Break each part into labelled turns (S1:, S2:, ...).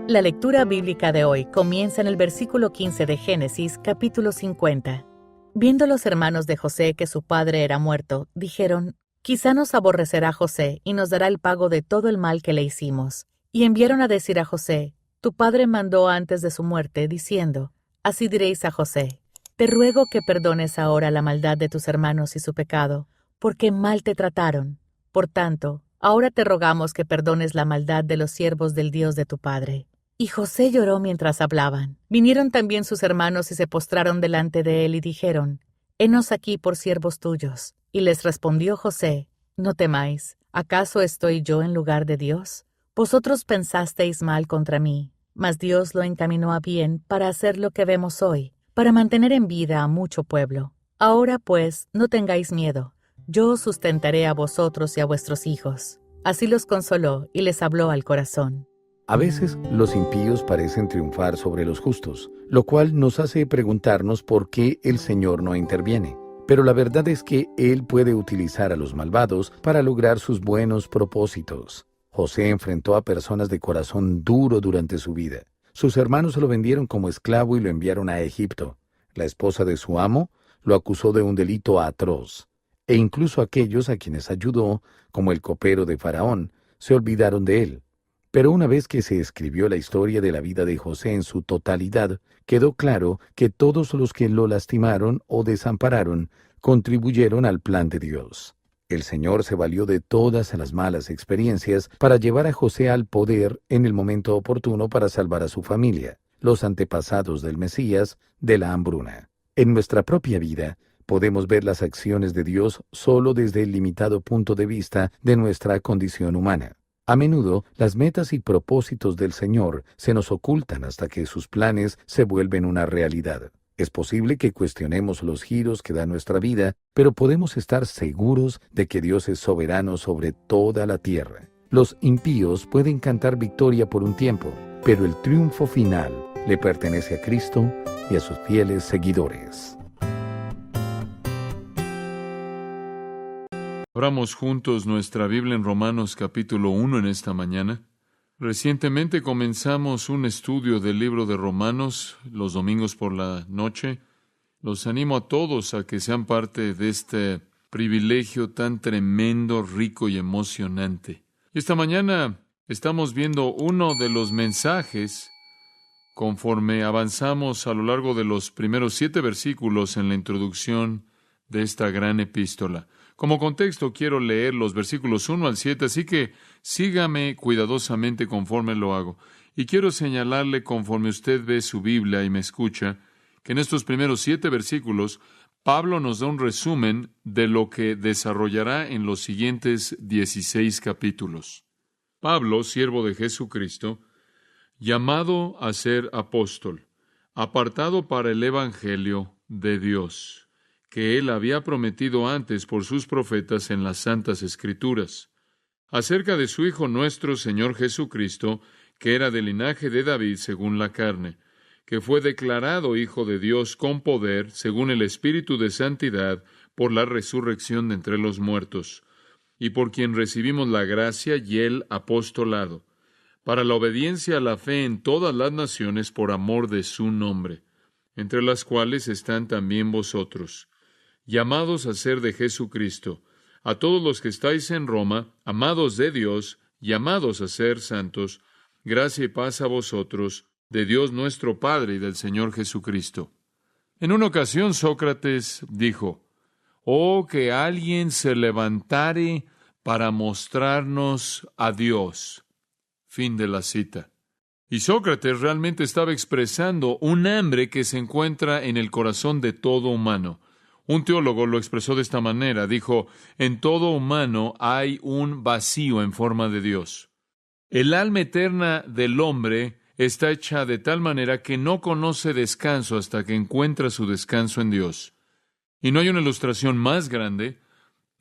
S1: La lectura bíblica de hoy comienza en el versículo 15 de Génesis, capítulo 50. Viendo los hermanos de José que su padre era muerto, dijeron: «Quizá nos aborrecerá José y nos dará el pago de todo el mal que le hicimos». Y enviaron a decir a José: «Tu padre mandó antes de su muerte, diciendo: Así diréis a José: Te ruego que perdones ahora la maldad de tus hermanos y su pecado, porque mal te trataron. Por tanto, ahora te rogamos que perdones la maldad de los siervos del Dios de tu padre». Y José lloró mientras hablaban. Vinieron también sus hermanos y se postraron delante de él y dijeron: «Henos aquí por siervos tuyos». Y les respondió José: «No temáis. ¿Acaso estoy yo en lugar de Dios? Vosotros pensasteis mal contra mí, mas Dios lo encaminó a bien para hacer lo que vemos hoy, para mantener en vida a mucho pueblo. Ahora pues, no tengáis miedo. Yo os sustentaré a vosotros y a vuestros hijos». Así los consoló y les habló al corazón.
S2: A veces los impíos parecen triunfar sobre los justos, lo cual nos hace preguntarnos por qué el Señor no interviene. Pero la verdad es que Él puede utilizar a los malvados para lograr sus buenos propósitos. José enfrentó a personas de corazón duro durante su vida. Sus hermanos lo vendieron como esclavo y lo enviaron a Egipto. La esposa de su amo lo acusó de un delito atroz. E incluso aquellos a quienes ayudó, como el copero de Faraón, se olvidaron de él. Pero una vez que se escribió la historia de la vida de José en su totalidad, quedó claro que todos los que lo lastimaron o desampararon contribuyeron al plan de Dios. El Señor se valió de todas las malas experiencias para llevar a José al poder en el momento oportuno para salvar a su familia, los antepasados del Mesías, de la hambruna. En nuestra propia vida, podemos ver las acciones de Dios solo desde el limitado punto de vista de nuestra condición humana. A menudo, las metas y propósitos del Señor se nos ocultan hasta que sus planes se vuelven una realidad. Es posible que cuestionemos los giros que da nuestra vida, pero podemos estar seguros de que Dios es soberano sobre toda la tierra. Los impíos pueden cantar victoria por un tiempo, pero el triunfo final le pertenece a Cristo y a sus fieles seguidores.
S3: Abramos juntos nuestra Biblia en Romanos capítulo 1 en esta mañana. Recientemente comenzamos un estudio del libro de Romanos los domingos por la noche. Los animo a todos a que sean parte de este privilegio tan tremendo, rico y emocionante. Y esta mañana estamos viendo uno de los mensajes conforme avanzamos a lo largo de los primeros 7 versículos en la introducción de esta gran epístola. Como contexto, quiero leer los versículos 1 al 7, así que sígame cuidadosamente conforme lo hago. Y quiero señalarle, conforme usted ve su Biblia y me escucha, que en estos primeros 7 versículos, Pablo nos da un resumen de lo que desarrollará en los siguientes 16 capítulos. Pablo, siervo de Jesucristo, llamado a ser apóstol, apartado para el Evangelio de Dios, que Él había prometido antes por sus profetas en las Santas Escrituras, acerca de su Hijo nuestro Señor Jesucristo, que era del linaje de David según la carne, que fue declarado Hijo de Dios con poder, según el Espíritu de Santidad, por la resurrección de entre los muertos, y por quien recibimos la gracia y el apostolado, para la obediencia a la fe en todas las naciones por amor de su nombre, entre las cuales están también vosotros, llamados a ser de Jesucristo, a todos los que estáis en Roma, amados de Dios, llamados a ser santos, gracia y paz a vosotros, de Dios nuestro Padre y del Señor Jesucristo. En una ocasión Sócrates dijo: «Oh, que alguien se levantare para mostrarnos a Dios». Fin de la cita. Y Sócrates realmente estaba expresando un hambre que se encuentra en el corazón de todo humano. Un teólogo lo expresó de esta manera, dijo: «En todo humano hay un vacío en forma de Dios. El alma eterna del hombre está hecha de tal manera que no conoce descanso hasta que encuentra su descanso en Dios». Y no hay una ilustración más grande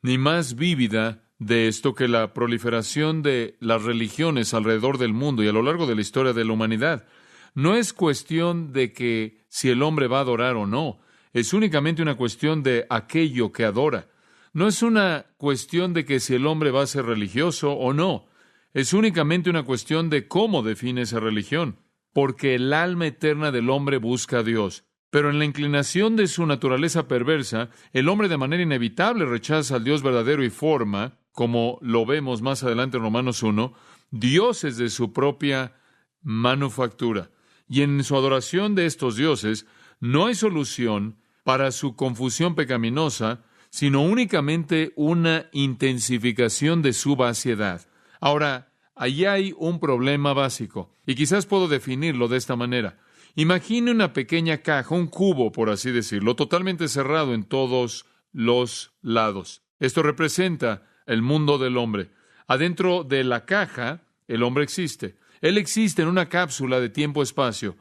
S3: ni más vívida de esto que la proliferación de las religiones alrededor del mundo y a lo largo de la historia de la humanidad. No es cuestión de que si el hombre va a adorar o no. Es únicamente una cuestión de aquello que adora. No es una cuestión de que si el hombre va a ser religioso o no. Es únicamente una cuestión de cómo define esa religión, porque el alma eterna del hombre busca a Dios. Pero en la inclinación de su naturaleza perversa, el hombre de manera inevitable rechaza al Dios verdadero y forma, como lo vemos más adelante en Romanos 1, dioses de su propia manufactura. Y en su adoración de estos dioses, no hay solución para su confusión pecaminosa, sino únicamente una intensificación de su vaciedad. Ahora, allí hay un problema básico, y quizás puedo definirlo de esta manera. Imagine una pequeña caja, un cubo, por así decirlo, totalmente cerrado en todos los lados. Esto representa el mundo del hombre. Adentro de la caja, el hombre existe. Él existe en una cápsula de tiempo-espacio.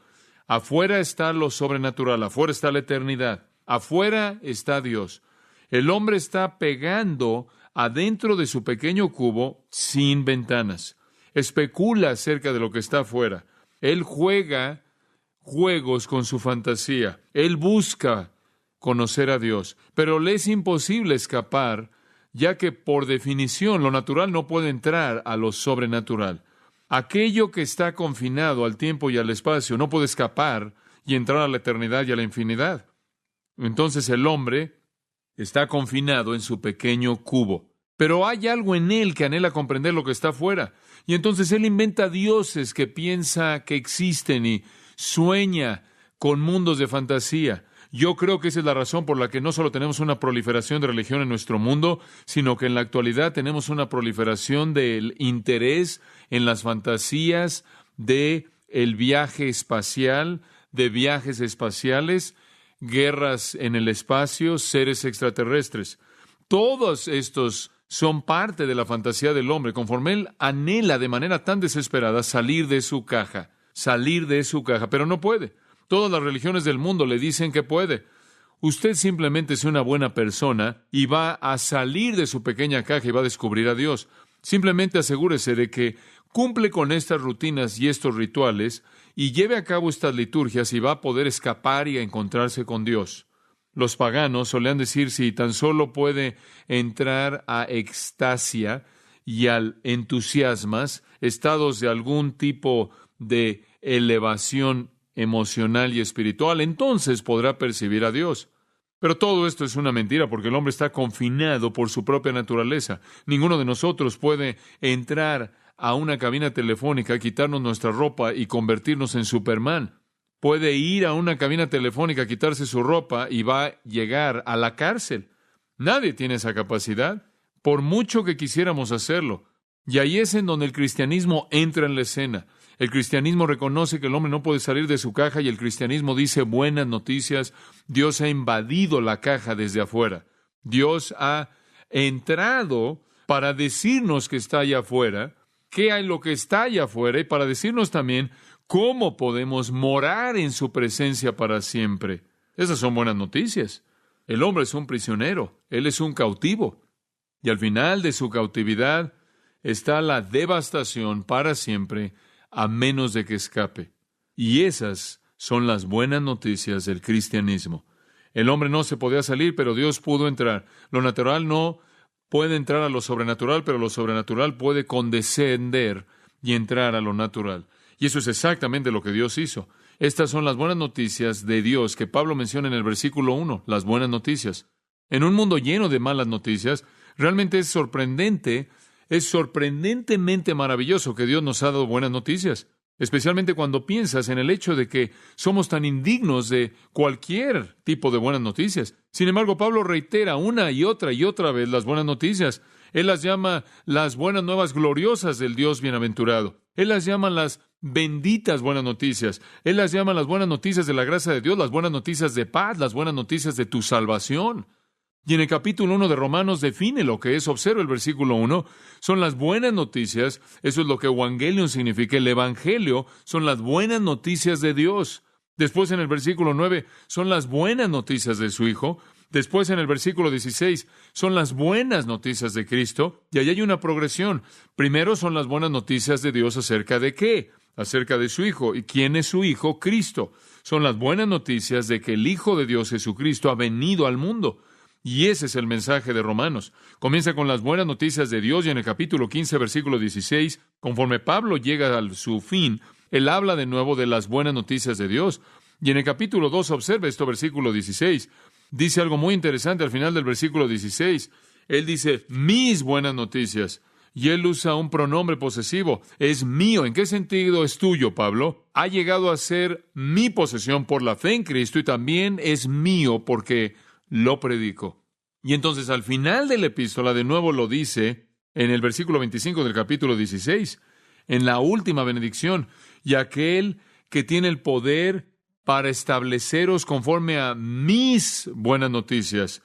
S3: Afuera está lo sobrenatural, afuera está la eternidad, afuera está Dios. El hombre está pegando adentro de su pequeño cubo sin ventanas. Especula acerca de lo que está afuera. Él juega juegos con su fantasía. Él busca conocer a Dios, pero le es imposible escapar, ya que por definición lo natural no puede entrar a lo sobrenatural. Aquello que está confinado al tiempo y al espacio no puede escapar y entrar a la eternidad y a la infinidad. Entonces el hombre está confinado en su pequeño cubo. Pero hay algo en él que anhela comprender lo que está afuera. Y entonces él inventa dioses que piensa que existen y sueña con mundos de fantasía. Yo creo que esa es la razón por la que no solo tenemos una proliferación de religión en nuestro mundo, sino que en la actualidad tenemos una proliferación del interés en las fantasías de el viaje espacial, de viajes espaciales, guerras en el espacio, seres extraterrestres. Todos estos son parte de la fantasía del hombre, conforme él anhela de manera tan desesperada salir de su caja, pero no puede. Todas las religiones del mundo le dicen que puede. Usted simplemente es una buena persona y va a salir de su pequeña caja y va a descubrir a Dios. Simplemente asegúrese de que cumple con estas rutinas y estos rituales y lleve a cabo estas liturgias y va a poder escapar y a encontrarse con Dios. Los paganos solían decir si tan solo puede entrar a extasia y al entusiasmas, estados de algún tipo de elevación emocional y espiritual, entonces podrá percibir a Dios. Pero todo esto es una mentira porque el hombre está confinado por su propia naturaleza. Ninguno de nosotros puede entrar a una cabina telefónica, quitarnos nuestra ropa y convertirnos en Superman. Puede ir a una cabina telefónica, quitarse su ropa y va a llegar a la cárcel. Nadie tiene esa capacidad, por mucho que quisiéramos hacerlo. Y ahí es en donde el cristianismo entra en la escena. El cristianismo reconoce que el hombre no puede salir de su caja y el cristianismo dice buenas noticias. Dios ha invadido la caja desde afuera. Dios ha entrado para decirnos que está allá afuera, qué hay lo que está allá afuera y para decirnos también cómo podemos morar en su presencia para siempre. Esas son buenas noticias. El hombre es un prisionero, él es un cautivo. Y al final de su cautividad está la devastación para siempre, a menos de que escape. Y esas son las buenas noticias del cristianismo. El hombre no se podía salir, pero Dios pudo entrar. Lo natural no puede entrar a lo sobrenatural, pero lo sobrenatural puede condescender y entrar a lo natural. Y eso es exactamente lo que Dios hizo. Estas son las buenas noticias de Dios que Pablo menciona en el versículo 1, las buenas noticias. En un mundo lleno de malas noticias, realmente es sorprendentemente maravilloso que Dios nos ha dado buenas noticias, especialmente cuando piensas en el hecho de que somos tan indignos de cualquier tipo de buenas noticias. Sin embargo, Pablo reitera una y otra vez las buenas noticias. Él las llama las buenas nuevas gloriosas del Dios bienaventurado. Él las llama las benditas buenas noticias. Él las llama las buenas noticias de la gracia de Dios, las buenas noticias de paz, las buenas noticias de tu salvación. Y en el capítulo 1 de Romanos define lo que es. Observa el versículo 1. Son las buenas noticias. Eso es lo que evangelion significa. El evangelio son las buenas noticias de Dios. Después en el versículo 9 son las buenas noticias de su Hijo. Después en el versículo 16 son las buenas noticias de Cristo. Y ahí hay una progresión. Primero son las buenas noticias de Dios acerca de ¿qué? Acerca de su Hijo. ¿Y quién es su Hijo? Cristo. Son las buenas noticias de que el Hijo de Dios, Jesucristo, ha venido al mundo. Y ese es el mensaje de Romanos. Comienza con las buenas noticias de Dios y en el capítulo 15, versículo 16, conforme Pablo llega a su fin, él habla de nuevo de las buenas noticias de Dios. Y en el capítulo 2, observa esto, versículo 16. Dice algo muy interesante al final del versículo 16. Él dice, mis buenas noticias. Y él usa un pronombre posesivo. Es mío. ¿En qué sentido es tuyo, Pablo? Ha llegado a ser mi posesión por la fe en Cristo y también es mío porque lo predico. Y entonces al final de la epístola de nuevo lo dice en el versículo 25 del capítulo 16, en la última benedicción. Y aquel que tiene el poder para estableceros conforme a mis buenas noticias.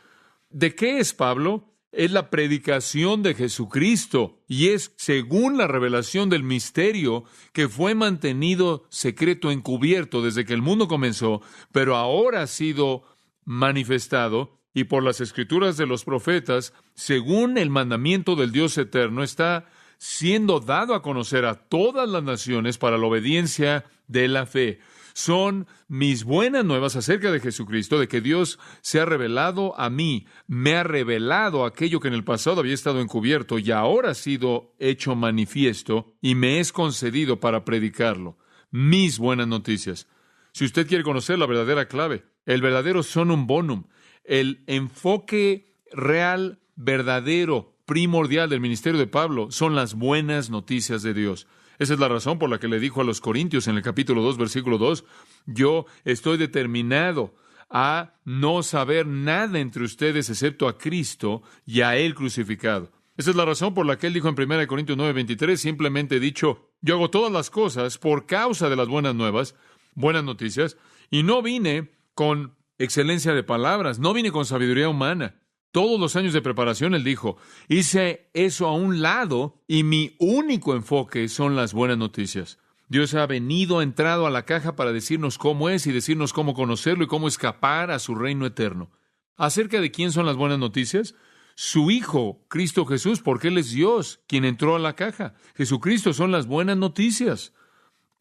S3: ¿De qué es Pablo? Es la predicación de Jesucristo y es según la revelación del misterio que fue mantenido secreto, encubierto desde que el mundo comenzó, pero ahora ha sido manifestado y por las escrituras de los profetas, según el mandamiento del Dios eterno, está siendo dado a conocer a todas las naciones para la obediencia de la fe. Son mis buenas nuevas acerca de Jesucristo, de que Dios se ha revelado a mí, me ha revelado aquello que en el pasado había estado encubierto y ahora ha sido hecho manifiesto y me es concedido para predicarlo. Mis buenas noticias. Si usted quiere conocer la verdadera clave, el verdadero sonum bonum, el enfoque real, verdadero, primordial del ministerio de Pablo son las buenas noticias de Dios. Esa es la razón por la que le dijo a los Corintios en el capítulo 2, versículo 2, yo estoy determinado a no saber nada entre ustedes excepto a Cristo y a Él crucificado. Esa es la razón por la que él dijo en 1 Corintios 9, 23, simplemente dicho, yo hago todas las cosas por causa de las buenas nuevas, buenas noticias, y no vine con excelencia de palabras, no vine con sabiduría humana. Todos los años de preparación, él dijo, hice eso a un lado y mi único enfoque son las buenas noticias. Dios ha entrado a la caja para decirnos cómo es y decirnos cómo conocerlo y cómo escapar a su reino eterno. ¿Acerca de quién son las buenas noticias? Su Hijo, Cristo Jesús, porque Él es Dios, quien entró a la caja. Jesucristo son las buenas noticias.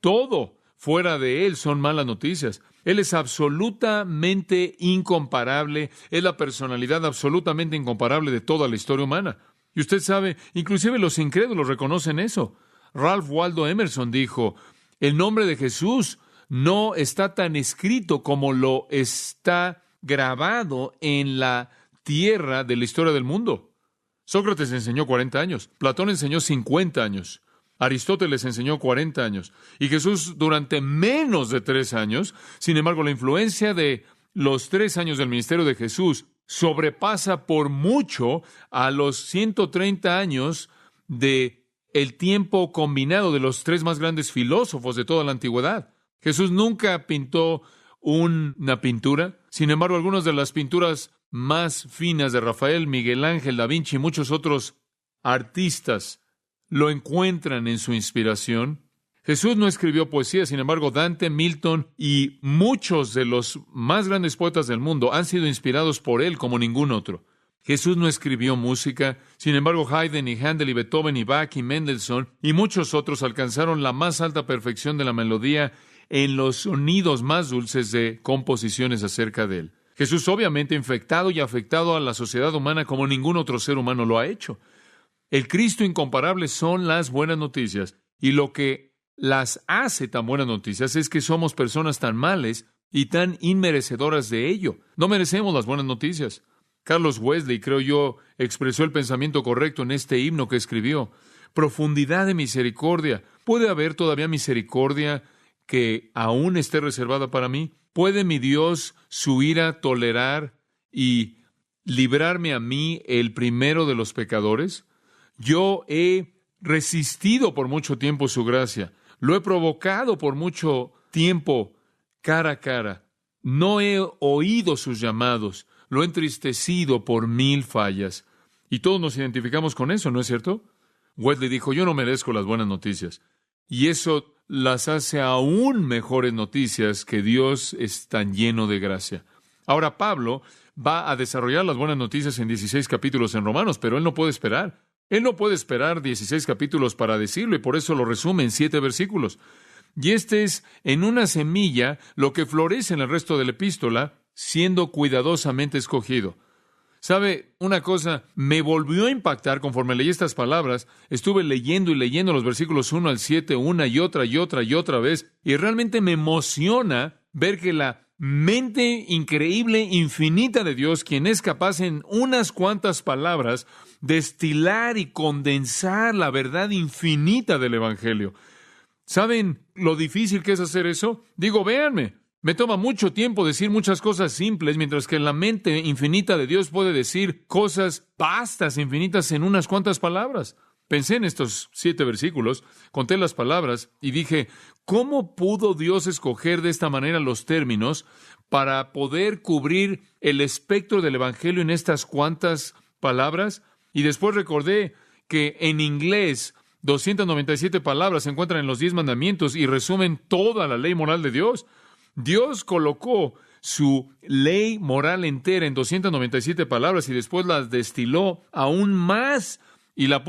S3: Todo fuera de Él son malas noticias. Él es absolutamente incomparable, es la personalidad absolutamente incomparable de toda la historia humana. Y usted sabe, inclusive los incrédulos reconocen eso. Ralph Waldo Emerson dijo, el nombre de Jesús no está tan escrito como lo está grabado en la tierra de la historia del mundo. Sócrates enseñó 40 años, Platón enseñó 50 años. Aristóteles enseñó 40 años y Jesús durante menos de 3 años. Sin embargo, la influencia de los 3 años del ministerio de Jesús sobrepasa por mucho a los 130 años de el tiempo combinado de los 3 más grandes filósofos de toda la antigüedad. Jesús nunca pintó una pintura. Sin embargo, algunas de las pinturas más finas de Rafael, Miguel Ángel, Da Vinci y muchos otros artistas lo encuentran en su inspiración. Jesús no escribió poesía, sin embargo, Dante, Milton y muchos de los más grandes poetas del mundo han sido inspirados por él como ningún otro. Jesús no escribió música, sin embargo, Haydn y Handel y Beethoven y Bach y Mendelssohn y muchos otros alcanzaron la más alta perfección de la melodía en los sonidos más dulces de composiciones acerca de él. Jesús obviamente infectado y afectado a la sociedad humana como ningún otro ser humano lo ha hecho. El Cristo incomparable son las buenas noticias, y lo que las hace tan buenas noticias es que somos personas tan males y tan inmerecedoras de ello. No merecemos las buenas noticias. Carlos Wesley, creo yo, expresó el pensamiento correcto en este himno que escribió. Profundidad de misericordia. ¿Puede haber todavía misericordia que aún esté reservada para mí? ¿Puede mi Dios su ira tolerar y librarme a mí, el primero de los pecadores? Yo he resistido por mucho tiempo su gracia. Lo he provocado por mucho tiempo cara a cara. No he oído sus llamados. Lo he entristecido por 1000 fallas. Y todos nos identificamos con eso, ¿no es cierto? Wesley dijo, yo no merezco las buenas noticias. Y eso las hace aún mejores noticias que Dios es tan lleno de gracia. Ahora Pablo va a desarrollar las buenas noticias en 16 capítulos en Romanos, pero él no puede esperar. Él no puede esperar 16 capítulos para decirlo y por eso lo resume en 7 versículos. Y este es, en una semilla, lo que florece en el resto de la epístola, siendo cuidadosamente escogido. ¿Sabe una cosa? Me volvió a impactar conforme leí estas palabras. Estuve leyendo y leyendo los versículos 1 al 7 una y otra y otra y otra vez, y realmente me emociona ver que la mente increíble, infinita de Dios, quien es capaz en unas cuantas palabras destilar y condensar la verdad infinita del Evangelio. ¿Saben lo difícil que es hacer eso? Digo, véanme, me toma mucho tiempo decir muchas cosas simples, mientras que la mente infinita de Dios puede decir cosas vastas, infinitas en unas cuantas palabras. Pensé en estos 7 versículos, conté las palabras y dije, ¿cómo pudo Dios escoger de esta manera los términos para poder cubrir el espectro del Evangelio en estas cuantas palabras? Y después recordé que en inglés 297 palabras se encuentran en los 10 mandamientos y resumen toda la ley moral de Dios. Dios colocó su ley moral entera en 297 palabras y después las destiló aún más y la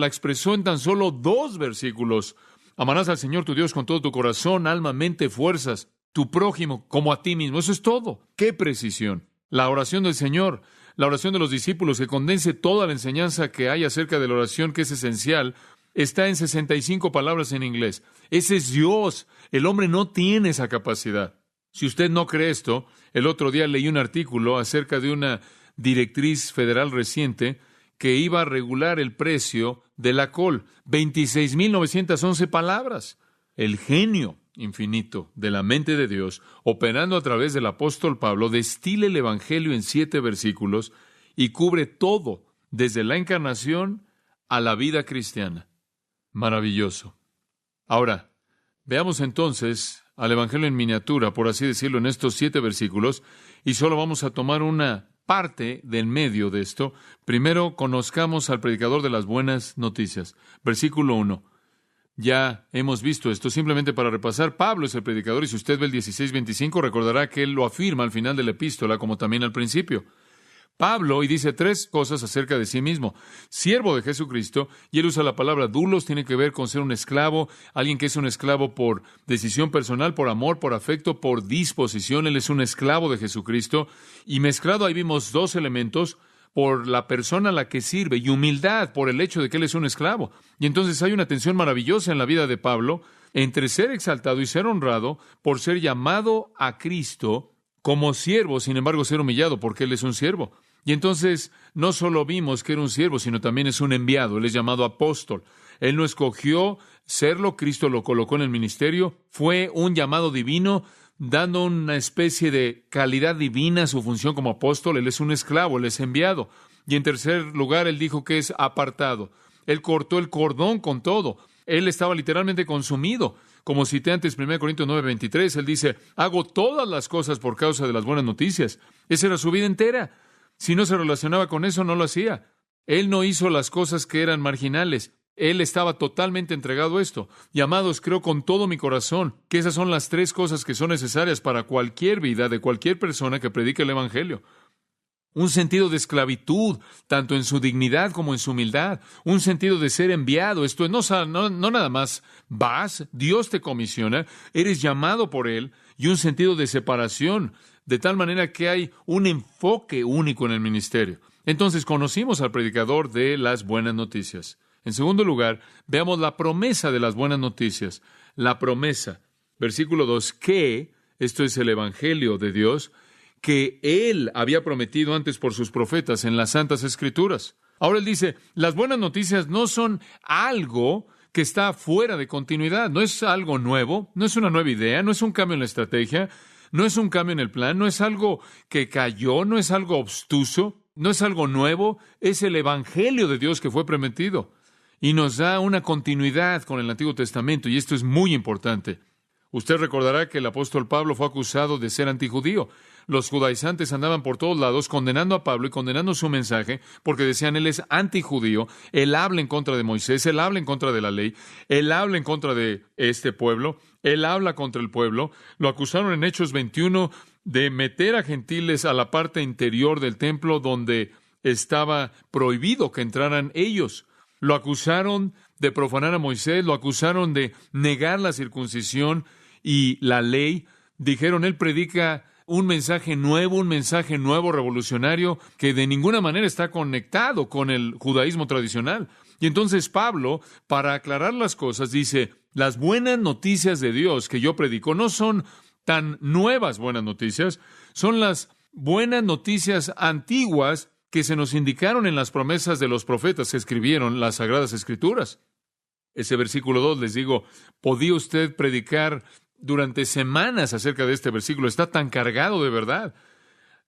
S3: expresó en tan solo 2 versículos. Amarás al Señor tu Dios con todo tu corazón, alma, mente, fuerzas, tu prójimo como a ti mismo. Eso es todo. ¡Qué precisión! La oración del Señor, la oración de los discípulos, que condense toda la enseñanza que hay acerca de la oración, que es esencial, está en 65 palabras en inglés. Ese es Dios. El hombre no tiene esa capacidad. Si usted no cree esto, el otro día leí un artículo acerca de una directriz federal reciente que iba a regular el precio de la col. 26,911 palabras. El genio infinito de la mente de Dios, operando a través del apóstol Pablo, destila el Evangelio en 7 versículos y cubre todo, desde la encarnación a la vida cristiana. Maravilloso. Ahora, veamos entonces al Evangelio en miniatura, por así decirlo, en estos 7 versículos, y solo vamos a tomar una parte del medio de esto. Primero, conozcamos al predicador de las buenas noticias. Versículo 1. Ya hemos visto esto, simplemente para repasar, Pablo es el predicador, y si usted ve el 16:25, recordará que él lo afirma al final de la epístola, como también al principio. Pablo, y dice 3 cosas acerca de sí mismo. Siervo de Jesucristo, y él usa la palabra doulos, tiene que ver con ser un esclavo, alguien que es un esclavo por decisión personal, por amor, por afecto, por disposición. Él es un esclavo de Jesucristo. Y mezclado ahí vimos 2 elementos, por la persona a la que sirve, y humildad por el hecho de que él es un esclavo. Y entonces hay una tensión maravillosa en la vida de Pablo entre ser exaltado y ser honrado por ser llamado a Cristo como siervo, sin embargo ser humillado porque él es un siervo. Y entonces no solo vimos que era un siervo, sino también es un enviado. Él es llamado apóstol. Él no escogió serlo, Cristo lo colocó en el ministerio. Fue un llamado divino, dando una especie de calidad divina a su función como apóstol. Él es un esclavo, él es enviado. Y en tercer lugar, él dijo que es apartado. Él cortó el cordón con todo. Él estaba literalmente consumido. Como cité antes 1 Corintios 9:23, él dice, hago todas las cosas por causa de las buenas noticias. Esa era su vida entera. Si no se relacionaba con eso, no lo hacía. Él no hizo las cosas que eran marginales. Él estaba totalmente entregado a esto. Y amados, creo con todo mi corazón que esas son las 3 cosas que son necesarias para cualquier vida de cualquier persona que predique el Evangelio. Un sentido de esclavitud, tanto en su dignidad como en su humildad. Un sentido de ser enviado. Esto no nada más vas, Dios te comisiona, eres llamado por Él. Y un sentido de separación, de tal manera que hay un enfoque único en el ministerio. Entonces conocimos al predicador de las buenas noticias. En segundo lugar, veamos la promesa de las buenas noticias. La promesa. Versículo 2, que, esto es el Evangelio de Dios, que Él había prometido antes por sus profetas en las Santas Escrituras. Ahora Él dice, las buenas noticias no son algo que está fuera de continuidad, no es algo nuevo, no es una nueva idea, no es un cambio en la estrategia, no es un cambio en el plan, no es algo que cayó, no es algo obstuso, no es algo nuevo, es el Evangelio de Dios que fue prometido. Y nos da una continuidad con el Antiguo Testamento, y esto es muy importante. Usted recordará que el apóstol Pablo fue acusado de ser antijudío. Los judaizantes andaban por todos lados condenando a Pablo y condenando su mensaje porque decían, él es antijudío, él habla en contra de Moisés, él habla en contra de la ley, él habla en contra de este pueblo, él habla contra el pueblo. Lo acusaron en Hechos 21 de meter a gentiles a la parte interior del templo donde estaba prohibido que entraran ellos. Lo acusaron de profanar a Moisés, lo acusaron de negar la circuncisión y la ley. Dijeron, él predica un mensaje nuevo, revolucionario, que de ninguna manera está conectado con el judaísmo tradicional. Y entonces Pablo, para aclarar las cosas, dice, las buenas noticias de Dios que yo predico no son tan nuevas buenas noticias, son las buenas noticias antiguas que se nos indicaron en las promesas de los profetas que escribieron las Sagradas Escrituras. Ese versículo 2, les digo, podía usted predicar durante semanas acerca de este versículo. Está tan cargado de verdad.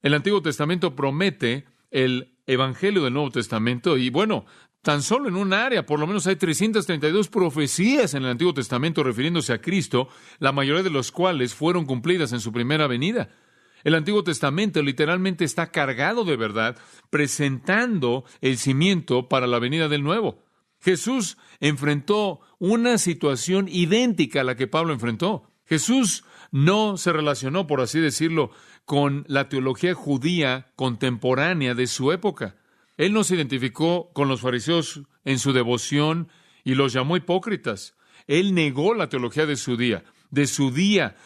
S3: El Antiguo Testamento promete el Evangelio del Nuevo Testamento y bueno, tan solo en un área, por lo menos hay 332 profecías en el Antiguo Testamento refiriéndose a Cristo, la mayoría de las cuales fueron cumplidas en su primera venida. El Antiguo Testamento literalmente está cargado de verdad, presentando el cimiento para la venida del Nuevo. Jesús enfrentó una situación idéntica a la que Pablo enfrentó. Jesús no se relacionó, por así decirlo, con la teología judía contemporánea de su época. Él no se identificó con los fariseos en su devoción y los llamó hipócritas. Él negó la teología de su día,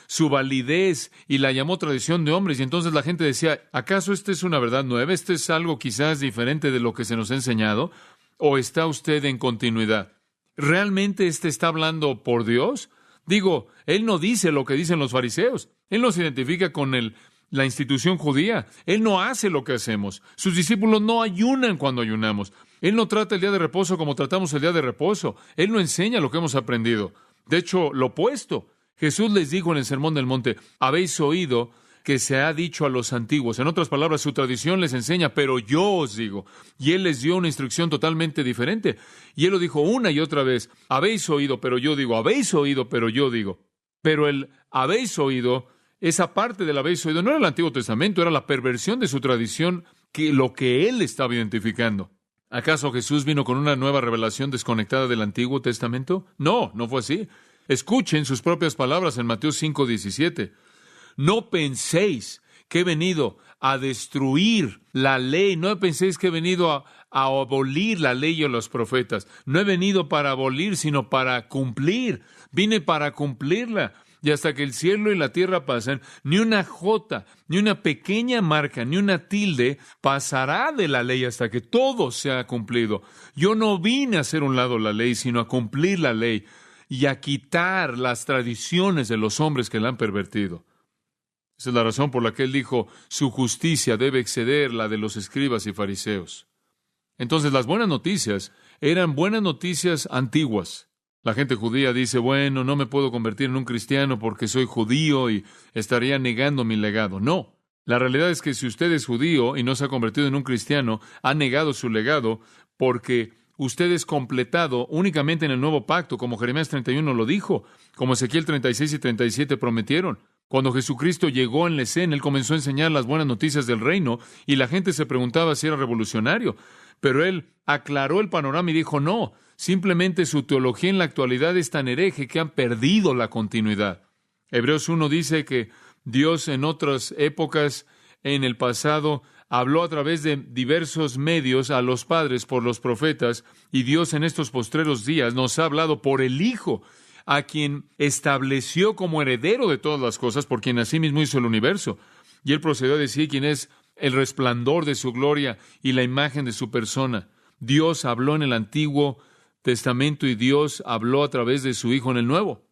S3: su validez, y la llamó tradición de hombres. Y entonces la gente decía, ¿acaso esta es una verdad nueva? ¿Este es algo quizás diferente de lo que se nos ha enseñado? ¿O está usted en continuidad? ¿Realmente está hablando por Dios? Digo, él no dice lo que dicen los fariseos. Él no se identifica con la institución judía. Él no hace lo que hacemos. Sus discípulos no ayunan cuando ayunamos. Él no trata el día de reposo como tratamos el día de reposo. Él no enseña lo que hemos aprendido. De hecho, lo opuesto. Jesús les dijo en el Sermón del Monte, habéis oído que se ha dicho a los antiguos. En otras palabras, su tradición les enseña, pero yo os digo. Y Él les dio una instrucción totalmente diferente. Y Él lo dijo una y otra vez, habéis oído, pero yo digo, habéis oído, pero yo digo. Pero el habéis oído, esa parte del habéis oído, no era el Antiguo Testamento, era la perversión de su tradición, lo que Él estaba identificando. ¿Acaso Jesús vino con una nueva revelación desconectada del Antiguo Testamento? No, no fue así. Escuchen sus propias palabras en Mateo 5:17. No penséis que he venido a destruir la ley. No penséis que he venido a abolir la ley o los profetas. No he venido para abolir, sino para cumplir. Vine para cumplirla. Y hasta que el cielo y la tierra pasen, ni una jota, ni una pequeña marca, ni una tilde pasará de la ley hasta que todo sea cumplido. Yo no vine a hacer un lado la ley, sino a cumplir la ley y a quitar las tradiciones de los hombres que la han pervertido. Esa es la razón por la que él dijo, su justicia debe exceder la de los escribas y fariseos. Entonces, las buenas noticias eran buenas noticias antiguas. La gente judía dice, bueno, no me puedo convertir en un cristiano porque soy judío y estaría negando mi legado. No, la realidad es que si usted es judío y no se ha convertido en un cristiano, ha negado su legado porque usted es completado únicamente en el nuevo pacto, como Jeremías 31 lo dijo, como Ezequiel 36 y 37 prometieron. Cuando Jesucristo llegó en la escena, Él comenzó a enseñar las buenas noticias del reino y la gente se preguntaba si era revolucionario. Pero Él aclaró el panorama y dijo, no, simplemente su teología en la actualidad es tan hereje que han perdido la continuidad. Hebreos 1 dice que Dios en otras épocas, en el pasado, habló a través de diversos medios a los padres por los profetas, y Dios en estos postreros días nos ha hablado por el Hijo, a quien estableció como heredero de todas las cosas, por quien asimismo hizo el universo. Y Él procedió a decir quién es el resplandor de su gloria y la imagen de su persona. Dios habló en el Antiguo Testamento y Dios habló a través de su Hijo en el Nuevo.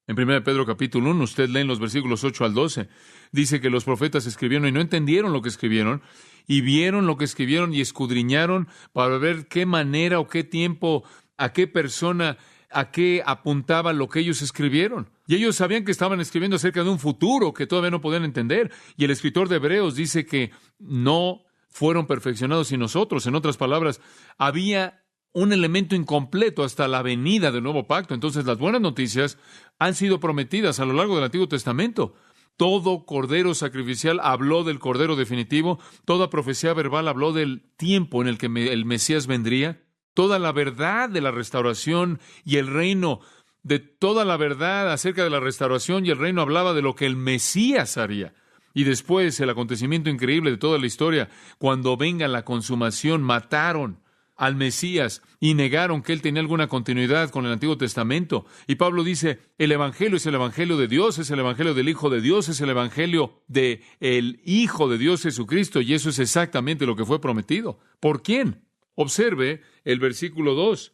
S3: En 1 Pedro capítulo 1, usted lee en los versículos 8 al 12, dice que los profetas escribieron y no entendieron lo que escribieron, y vieron lo que escribieron y escudriñaron para ver qué manera o qué tiempo, a qué persona, a qué apuntaba lo que ellos escribieron. Y ellos sabían que estaban escribiendo acerca de un futuro que todavía no podían entender. Y el escritor de Hebreos dice que no fueron perfeccionados sin nosotros. En otras palabras, había un elemento incompleto hasta la venida del nuevo pacto. Entonces, las buenas noticias han sido prometidas a lo largo del Antiguo Testamento. Todo cordero sacrificial habló del cordero definitivo. Toda profecía verbal habló del tiempo en el que el Mesías vendría. Toda la verdad de la restauración y el reino, de toda la verdad acerca de la restauración y el reino hablaba de lo que el Mesías haría. Y después, el acontecimiento increíble de toda la historia, cuando venga la consumación, mataron al Mesías y negaron que él tenía alguna continuidad con el Antiguo Testamento. Y Pablo dice, el Evangelio es el Evangelio de Dios, es el Evangelio del Hijo de Dios, es el Evangelio del Hijo de Dios Jesucristo, y eso es exactamente lo que fue prometido. ¿Por quién? Observe el versículo 2.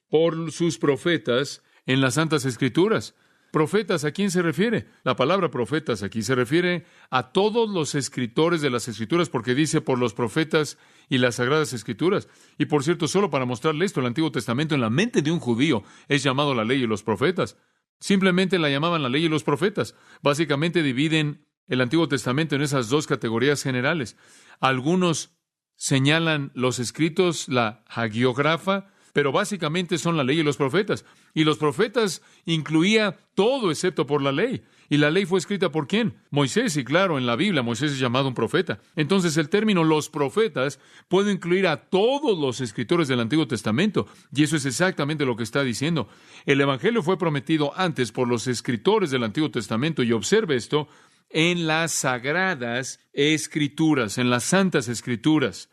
S3: Por sus profetas en las Santas Escrituras. ¿Profetas a quién se refiere? La palabra profetas aquí se refiere a todos los escritores de las Escrituras, porque dice por los profetas y las Sagradas Escrituras. Y por cierto, solo para mostrarle esto, el Antiguo Testamento en la mente de un judío es llamado la ley y los profetas. Simplemente la llamaban la ley y los profetas. Básicamente dividen el Antiguo Testamento en esas dos categorías generales. Algunos señalan los escritos, la hagiógrafa, pero básicamente son la ley y los profetas. Y los profetas incluía todo excepto por la ley. ¿Y la ley fue escrita por quién? Moisés, y claro, en la Biblia Moisés es llamado un profeta. Entonces el término los profetas puede incluir a todos los escritores del Antiguo Testamento. Y eso es exactamente lo que está diciendo. El Evangelio fue prometido antes por los escritores del Antiguo Testamento. Y observe esto en las Sagradas Escrituras, en las Santas Escrituras.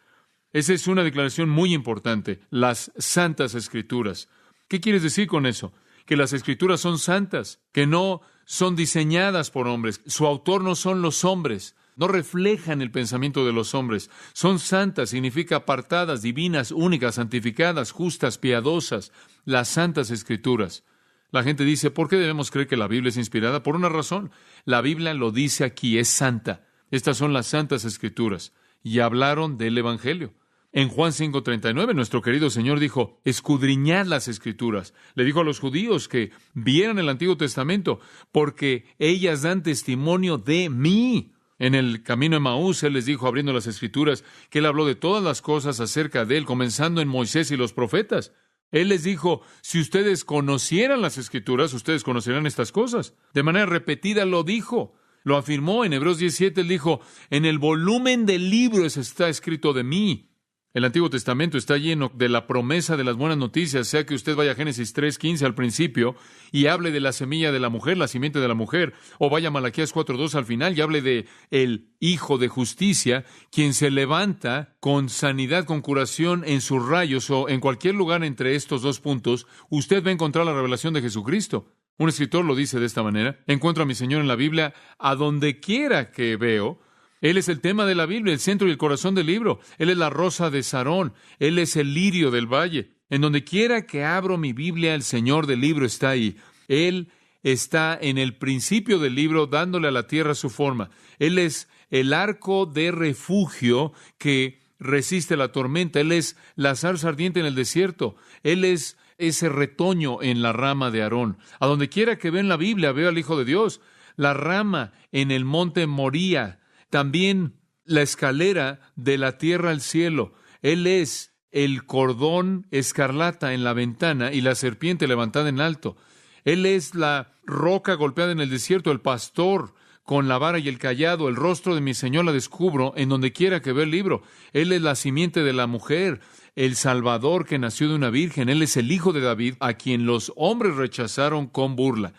S3: Esa es una declaración muy importante, las Santas Escrituras. ¿Qué quieres decir con eso? Que las Escrituras son santas, que no son diseñadas por hombres. Su autor no son los hombres, no reflejan el pensamiento de los hombres. Son santas, significa apartadas, divinas, únicas, santificadas, justas, piadosas. Las Santas Escrituras. La gente dice, ¿por qué debemos creer que la Biblia es inspirada? Por una razón. La Biblia lo dice aquí, es santa. Estas son las Santas Escrituras. Y hablaron del Evangelio. En Juan 5:39, nuestro querido Señor dijo, escudriñad las Escrituras. Le dijo a los judíos que vieran el Antiguo Testamento, porque ellas dan testimonio de mí. En el camino de Emaús, Él les dijo, abriendo las Escrituras, que Él habló de todas las cosas acerca de Él, comenzando en Moisés y los profetas. Él les dijo, si ustedes conocieran las Escrituras, ustedes conocerán estas cosas. De manera repetida lo dijo. Lo afirmó en Hebreos 17, Él dijo, en el volumen del libro está escrito de mí. El Antiguo Testamento está lleno de la promesa de las buenas noticias, sea que usted vaya a Génesis 3:15 al principio y hable de la semilla de la mujer, la simiente de la mujer, o vaya a Malaquías 4:2 al final y hable de el Hijo de Justicia, quien se levanta con sanidad, con curación en sus rayos, o en cualquier lugar entre estos dos puntos, usted va a encontrar la revelación de Jesucristo. Un escritor lo dice de esta manera, encuentro a mi Señor en la Biblia a donde quiera que veo. Él es el tema de la Biblia, el centro y el corazón del libro. Él es la rosa de Sarón. Él es el lirio del valle. En donde quiera que abro mi Biblia, el Señor del libro está ahí. Él está en el principio del libro, dándole a la tierra su forma. Él es el arco de refugio que resiste la tormenta. Él es la zarza ardiente en el desierto. Él es ese retoño en la rama de Aarón. A donde quiera que veo en la Biblia, veo al Hijo de Dios. La rama en el monte Moría. También la escalera de la tierra al cielo. Él es el cordón escarlata en la ventana y la serpiente levantada en alto. Él es la roca golpeada en el desierto, el pastor con la vara y el cayado. El rostro de mi Señor la descubro en donde quiera que vea el libro. Él es la simiente de la mujer, el Salvador que nació de una virgen. Él es el Hijo de David, a quien los hombres rechazaron con burla.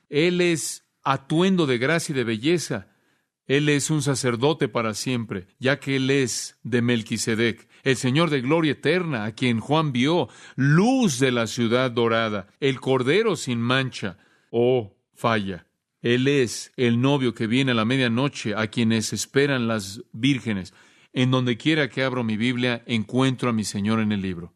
S3: Él es atuendo de gracia y de belleza. Él es un sacerdote para siempre, ya que Él es de Melquisedec, el Señor de gloria eterna, a quien Juan vio, luz de la ciudad dorada, el Cordero sin mancha o falla. Él es el novio que viene a la medianoche, a quienes esperan las vírgenes. En donde quiera que abro mi Biblia, encuentro a mi Señor en el libro.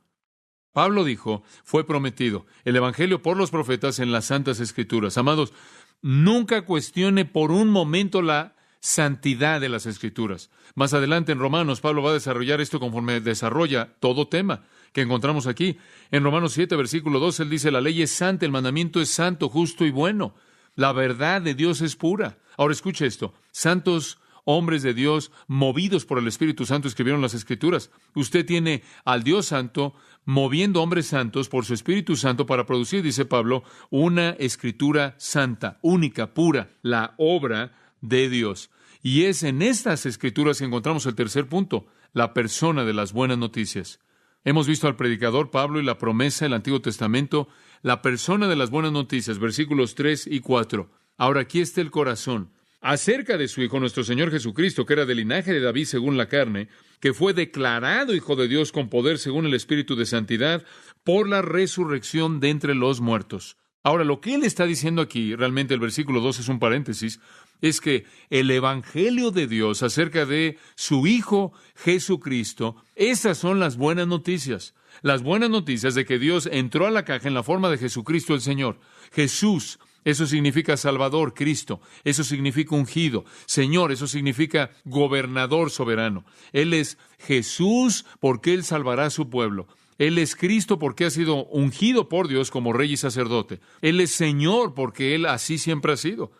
S3: Pablo dijo, fue prometido, el Evangelio por los profetas en las Santas Escrituras. Amados, nunca cuestione por un momento la santidad de las Escrituras. Más adelante en Romanos, Pablo va a desarrollar esto conforme desarrolla todo tema que encontramos aquí. En Romanos 7, versículo 2, él dice, la ley es santa, el mandamiento es santo, justo y bueno. La verdad de Dios es pura. Ahora escuche esto. Santos hombres de Dios, movidos por el Espíritu Santo, escribieron las Escrituras. Usted tiene al Dios Santo moviendo hombres santos por su Espíritu Santo para producir, dice Pablo, una Escritura santa, única, pura, la obra de Dios. Y es en estas Escrituras que encontramos el tercer punto, la persona de las buenas noticias. Hemos visto al predicador Pablo y la promesa del Antiguo Testamento, la persona de las buenas noticias, versículos 3 y 4. Ahora aquí está el corazón. acerca de su Hijo, nuestro Señor Jesucristo, que era del linaje de David según la carne, que fue declarado Hijo de Dios con poder según el Espíritu de Santidad, por la resurrección de entre los muertos. Ahora, lo que él está diciendo aquí, realmente el versículo 2 es un paréntesis, es que el Evangelio de Dios acerca de su Hijo Jesucristo, esas son las buenas noticias. Las buenas noticias de que Dios entró a la caja en la forma de Jesucristo el Señor. Jesús, eso significa Salvador, Cristo. Eso significa ungido. Señor, eso significa gobernador soberano. Él es Jesús porque Él salvará a su pueblo. Él es Cristo porque ha sido ungido por Dios como rey y sacerdote. Él es Señor porque Él así siempre ha sido.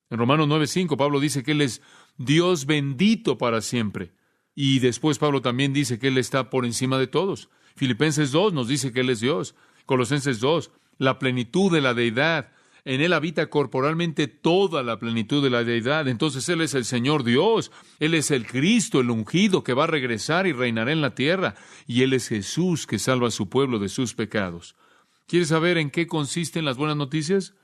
S3: En Romanos 9:5, Pablo dice que Él es Dios bendito para siempre. Y después Pablo también dice que Él está por encima de todos. Filipenses 2 nos dice que Él es Dios. Colosenses 2, la plenitud de la deidad. En Él habita corporalmente toda la plenitud de la deidad. Entonces Él es el Señor Dios. Él es el Cristo, el ungido, que va a regresar y reinará en la tierra. Y Él es Jesús, que salva a su pueblo de sus pecados. ¿Quieres saber en qué consisten las buenas noticias?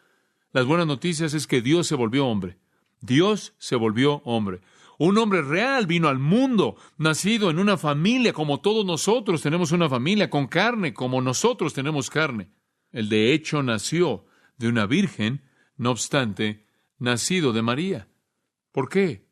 S3: Las buenas noticias es que Dios se volvió hombre. Dios se volvió hombre. Un hombre real vino al mundo, nacido en una familia como todos nosotros tenemos una familia, con carne como nosotros tenemos carne. Él de hecho nació de una virgen, no obstante, nacido de María. ¿Por qué?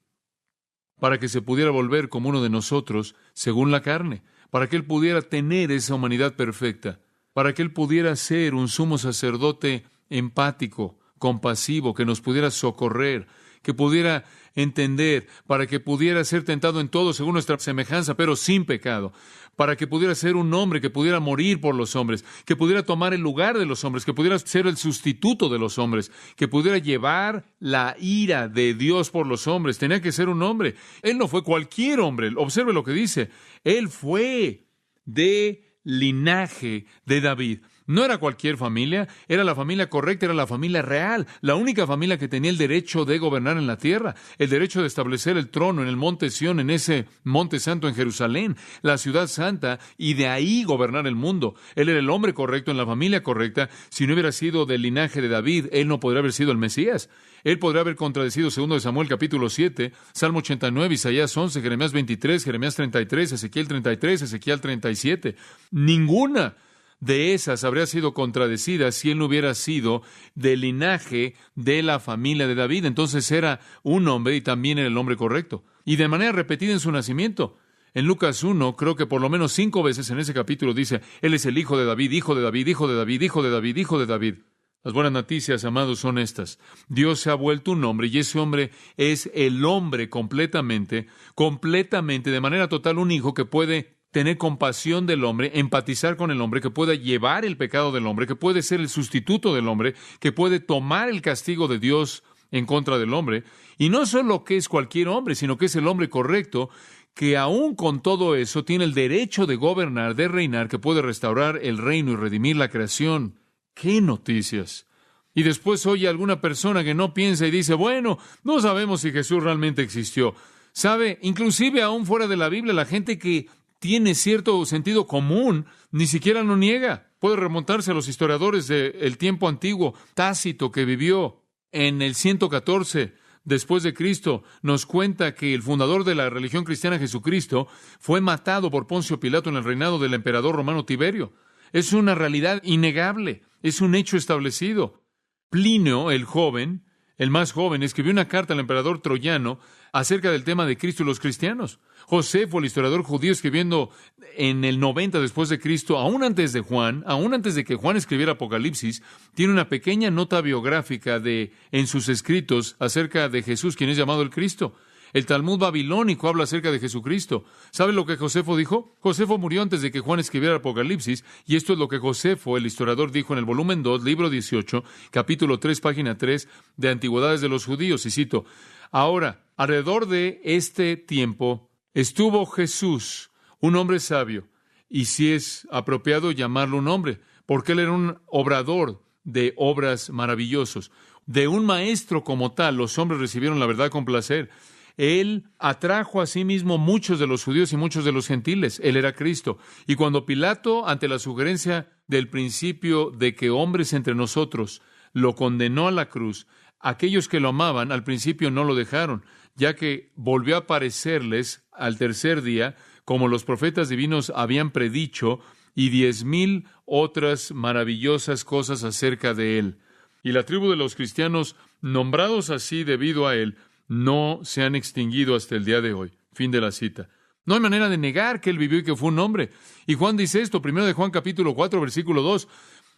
S3: Para que se pudiera volver como uno de nosotros, según la carne, para que Él pudiera tener esa humanidad perfecta, para que Él pudiera ser un sumo sacerdote empático, compasivo, que nos pudiera socorrer, que pudiera entender, para que pudiera ser tentado en todo según nuestra semejanza, pero sin pecado, para que pudiera ser un hombre que pudiera morir por los hombres, que pudiera tomar el lugar de los hombres, que pudiera ser el sustituto de los hombres, que pudiera llevar la ira de Dios por los hombres. Tenía que ser un hombre. Él no fue cualquier hombre. Observe lo que dice. Él fue de linaje de David. No era cualquier familia, era la familia correcta, era la familia real, la única familia que tenía el derecho de gobernar en la tierra, el derecho de establecer el trono en el monte Sión, en ese monte santo en Jerusalén, la ciudad santa, y de ahí gobernar el mundo. Él era el hombre correcto en la familia correcta. Si no hubiera sido del linaje de David, él no podría haber sido el Mesías. Él podría haber contradecido 2 de Samuel capítulo 7, Salmo 89, Isaías 11, Jeremías 23, Jeremías 33, Ezequiel 33, Ezequiel 37. Ninguna de esas habría sido contradecida si él no hubiera sido del linaje de la familia de David. Entonces era un hombre y también era el hombre correcto. Y de manera repetida en su nacimiento. En Lucas 1, creo que por lo menos 5 veces en ese capítulo dice, Él es el hijo de David, hijo de David, hijo de David, hijo de David, hijo de David. Las buenas noticias, amados, son estas. Dios se ha vuelto un hombre y ese hombre es el hombre completamente, de manera total, un hijo que puede tener compasión del hombre, empatizar con el hombre, que pueda llevar el pecado del hombre, que puede ser el sustituto del hombre, que puede tomar el castigo de Dios en contra del hombre. Y no solo que es cualquier hombre, sino que es el hombre correcto, que aún con todo eso tiene el derecho de gobernar, de reinar, que puede restaurar el reino y redimir la creación. ¡Qué noticias! Y después oye a alguna persona que no piensa y dice, bueno, no sabemos si Jesús realmente existió. ¿Sabe? Inclusive aún fuera de la Biblia, la gente que tiene cierto sentido común, ni siquiera lo niega. Puede remontarse a los historiadores del tiempo antiguo. Tácito, que vivió en el 114 después de Cristo, nos cuenta que el fundador de la religión cristiana, Jesucristo, fue matado por Poncio Pilato en el reinado del emperador romano Tiberio. Es una realidad innegable, es un hecho establecido. Plinio, el joven, el más joven, escribió una carta al emperador troyano acerca del tema de Cristo y los cristianos. Josefo, el historiador judío, escribiendo en el 90 después de Cristo, aún antes de Juan, aún antes de que Juan escribiera Apocalipsis, tiene una pequeña nota biográfica en sus escritos acerca de Jesús, quien es llamado el Cristo. El Talmud babilónico habla acerca de Jesucristo. ¿Sabe lo que Josefo dijo? Josefo murió antes de que Juan escribiera Apocalipsis, y esto es lo que Josefo, el historiador, dijo en el volumen 2, libro 18, capítulo 3, página 3, de Antigüedades de los Judíos, y cito, ahora, alrededor de este tiempo estuvo Jesús, un hombre sabio, y si es apropiado llamarlo un hombre, porque él era un obrador de obras maravillosos. De un maestro como tal, los hombres recibieron la verdad con placer. Él atrajo a sí mismo muchos de los judíos y muchos de los gentiles. Él era Cristo. Y cuando Pilato, ante la sugerencia del principio de que hombres entre nosotros, lo condenó a la cruz, aquellos que lo amaban al principio no lo dejaron, ya que volvió a aparecerles al tercer día, como los profetas divinos habían predicho, y 10,000 otras maravillosas cosas acerca de él. Y la tribu de los cristianos, nombrados así debido a él, no se han extinguido hasta el día de hoy. Fin de la cita. No hay manera de negar que él vivió y que fue un hombre. Y Juan dice esto, 1 de Juan capítulo 4, versículo 2.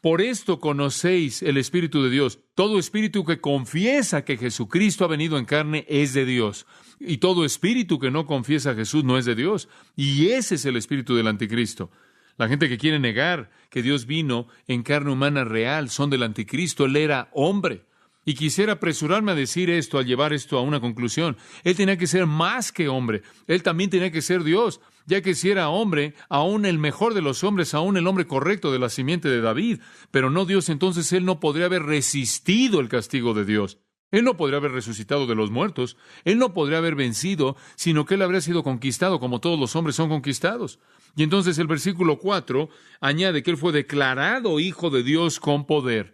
S3: Por esto conocéis el Espíritu de Dios. Todo espíritu que confiesa que Jesucristo ha venido en carne es de Dios. Y todo espíritu que no confiesa a Jesús no es de Dios. Y ese es el espíritu del anticristo. La gente que quiere negar que Dios vino en carne humana real son del anticristo. Él era hombre. Y quisiera apresurarme a decir esto, al llevar esto a una conclusión. Él tenía que ser más que hombre. Él también tenía que ser Dios, ya que si era hombre, aún el mejor de los hombres, aún el hombre correcto de la simiente de David, pero no Dios, entonces él no podría haber resistido el castigo de Dios. Él no podría haber resucitado de los muertos. Él no podría haber vencido, sino que él habría sido conquistado como todos los hombres son conquistados. Y entonces el versículo 4 añade que él fue declarado hijo de Dios con poder.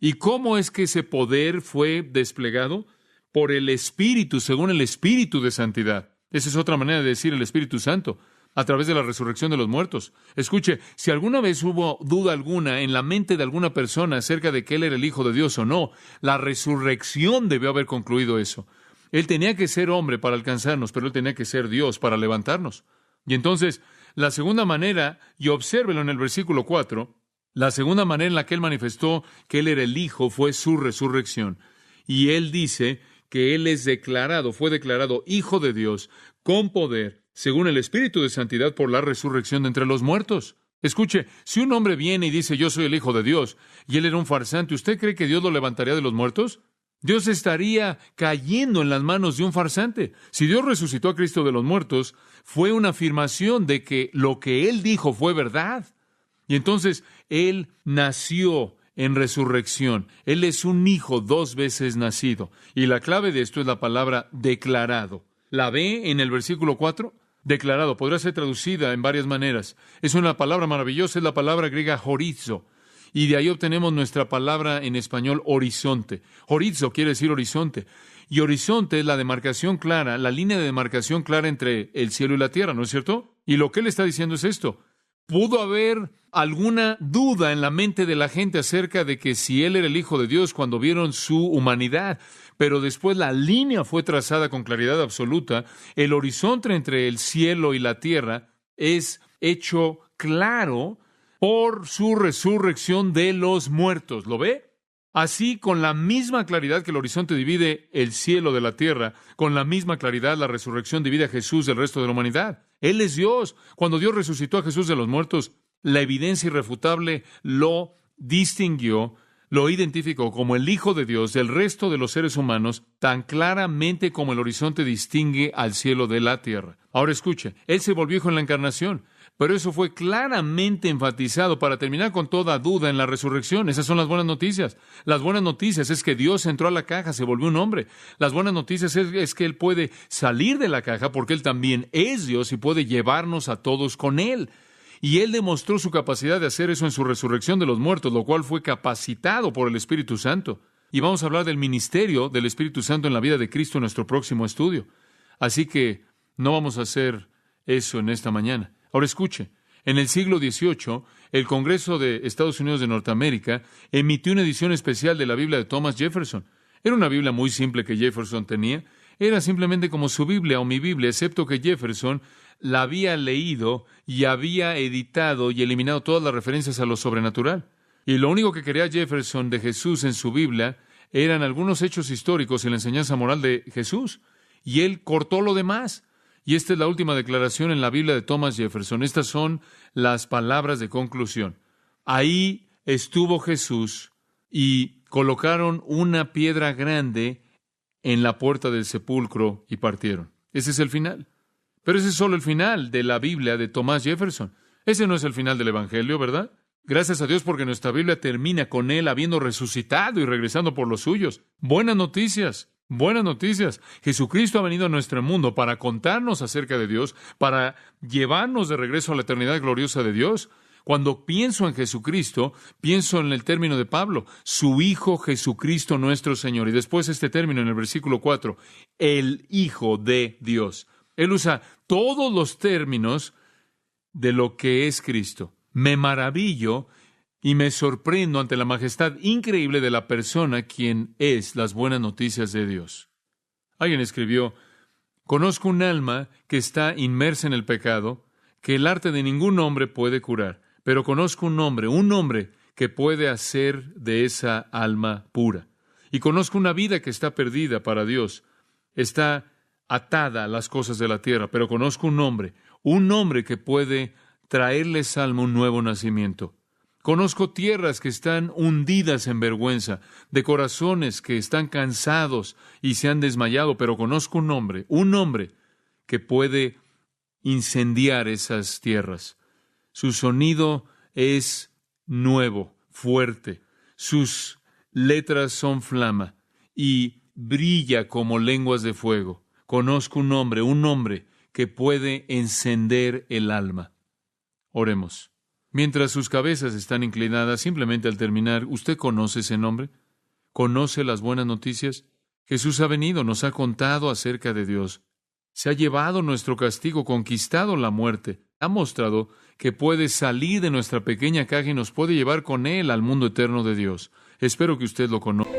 S3: ¿Y cómo es que ese poder fue desplegado? Por el Espíritu, según el Espíritu de santidad. Esa es otra manera de decir el Espíritu Santo, a través de la resurrección de los muertos. Escuche, si alguna vez hubo duda alguna en la mente de alguna persona acerca de que él era el Hijo de Dios o no, la resurrección debió haber concluido eso. Él tenía que ser hombre para alcanzarnos, pero él tenía que ser Dios para levantarnos. Y entonces, la segunda manera, y obsérvelo en el versículo 4, la segunda manera en la que él manifestó que él era el Hijo fue su resurrección. Y él dice que él fue declarado Hijo de Dios con poder, según el Espíritu de santidad, por la resurrección de entre los muertos. Escuche, si un hombre viene y dice, yo soy el Hijo de Dios, y él era un farsante, ¿usted cree que Dios lo levantaría de los muertos? Dios estaría cayendo en las manos de un farsante. Si Dios resucitó a Cristo de los muertos, fue una afirmación de que lo que él dijo fue verdad. Y entonces, él nació en resurrección. Él es un hijo 2 veces nacido. Y la clave de esto es la palabra declarado. ¿La ve en el versículo 4? Declarado. Podrá ser traducida en varias maneras. Es una palabra maravillosa, es la palabra griega horizo. Y de ahí obtenemos nuestra palabra en español horizonte. Horizo quiere decir horizonte. Y horizonte es la demarcación clara, la línea de demarcación clara entre el cielo y la tierra, ¿no es cierto? Y lo que él está diciendo es esto. ¿Pudo haber alguna duda en la mente de la gente acerca de que si él era el Hijo de Dios cuando vieron su humanidad? Pero después la línea fue trazada con claridad absoluta. El horizonte entre el cielo y la tierra es hecho claro por su resurrección de los muertos. ¿Lo ve? Así, con la misma claridad que el horizonte divide el cielo de la tierra, con la misma claridad la resurrección divide a Jesús del resto de la humanidad. Él es Dios. Cuando Dios resucitó a Jesús de los muertos, la evidencia irrefutable lo distinguió, lo identificó como el Hijo de Dios del resto de los seres humanos, tan claramente como el horizonte distingue al cielo de la tierra. Ahora escuche, Él se volvió hijo en la encarnación, pero eso fue claramente enfatizado para terminar con toda duda en la resurrección. Esas son las buenas noticias. Las buenas noticias es que Dios entró a la caja, se volvió un hombre. Las buenas noticias es que Él puede salir de la caja porque Él también es Dios y puede llevarnos a todos con Él. Y Él demostró su capacidad de hacer eso en su resurrección de los muertos, lo cual fue capacitado por el Espíritu Santo. Y vamos a hablar del ministerio del Espíritu Santo en la vida de Cristo en nuestro próximo estudio. Así que no vamos a hacer eso en esta mañana. Ahora escuche, en el siglo XVIII, el Congreso de Estados Unidos de Norteamérica emitió una edición especial de la Biblia de Thomas Jefferson. Era una Biblia muy simple que Jefferson tenía. Era simplemente como su Biblia o mi Biblia, excepto que Jefferson la había leído y había editado y eliminado todas las referencias a lo sobrenatural. Y lo único que quería Jefferson de Jesús en su Biblia eran algunos hechos históricos y la enseñanza moral de Jesús. Y él cortó lo demás. Y esta es la última declaración en la Biblia de Thomas Jefferson. Estas son las palabras de conclusión. Ahí estuvo Jesús y colocaron una piedra grande en la puerta del sepulcro y partieron. Ese es el final. Pero ese es solo el final de la Biblia de Thomas Jefferson. Ese no es el final del Evangelio, ¿verdad? Gracias a Dios porque nuestra Biblia termina con Él habiendo resucitado y regresando por los suyos. Buenas noticias. Buenas noticias. Jesucristo ha venido a nuestro mundo para contarnos acerca de Dios, para llevarnos de regreso a la eternidad gloriosa de Dios. Cuando pienso en Jesucristo, pienso en el término de Pablo, su Hijo Jesucristo nuestro Señor. Y después este término en el versículo 4, el Hijo de Dios. Él usa todos los términos de lo que es Cristo. Me maravillo y me sorprendo ante la majestad increíble de la persona quien es las buenas noticias de Dios. Alguien escribió, conozco un alma que está inmersa en el pecado, que el arte de ningún hombre puede curar, pero conozco un hombre que puede hacer de esa alma pura. Y conozco una vida que está perdida para Dios, está atada a las cosas de la tierra, pero conozco un hombre que puede traerle esa alma un nuevo nacimiento. Conozco tierras que están hundidas en vergüenza, de corazones que están cansados y se han desmayado, pero conozco un hombre que puede incendiar esas tierras. Su sonido es nuevo, fuerte. Sus letras son flama y brilla como lenguas de fuego. Conozco un hombre que puede encender el alma. Oremos. Mientras sus cabezas están inclinadas, simplemente al terminar, ¿usted conoce ese nombre? ¿Conoce las buenas noticias? Jesús ha venido, nos ha contado acerca de Dios. Se ha llevado nuestro castigo, conquistado la muerte. Ha mostrado que puede salir de nuestra pequeña caja y nos puede llevar con Él al mundo eterno de Dios. Espero que usted lo conozca.